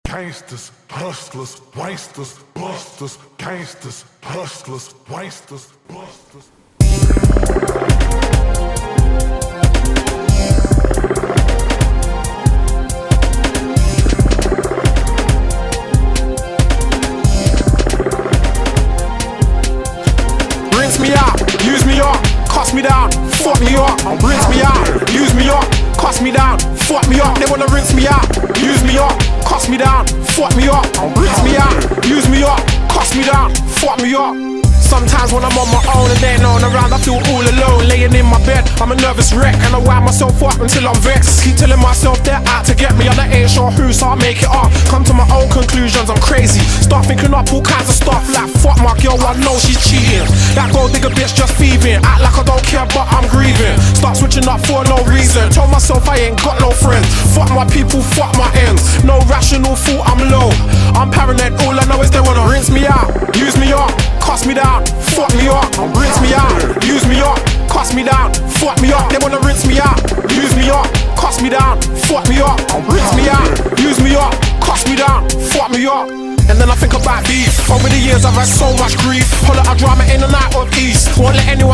Gangsters, hustlers, wasters, busters. Gangsters, hustlers, wasters, busters. Rinse me out, use me up, cuss me down, fuck me up. Rinse me out, use me up, cuss me down, fuck me up. They wanna rinse me out, use me up, cuss me down, fuck me up. Rinse me out, use me up, cuss me down, fuck me up. Sometimes when I'm on my own and there ain't no one around, I feel all alone, laying in my bed. I'm a nervous wreck and I wind myself up until I'm vexed. Keep telling myself they're out to get me and I ain't sure who, so I make it up. Come to my own conclusions, I'm crazy. Start thinking up all kinds of stuff like fuck my girl, I know she's cheating. That gold digger bitch just thieving. Act like I don't care but I'm grieving. Start switching up for no reason. Told myself I ain't got no friends. Fuck my people, fuck my ends. No rational thought, I'm low. I'm paranoid, all I know is they wanna rinse me out, use me up, cuss me down, fuck me up. Rinse me out, use me up, cuss me down, fuck me up. They wanna rinse me out, use me up, cuss me down, fuck me up. Rinse me out, use me up, cuss me down, fuck me up. And then I think about beef. Over the years I've had so much grief. Pull out a drama in and out of east. Won't let anyone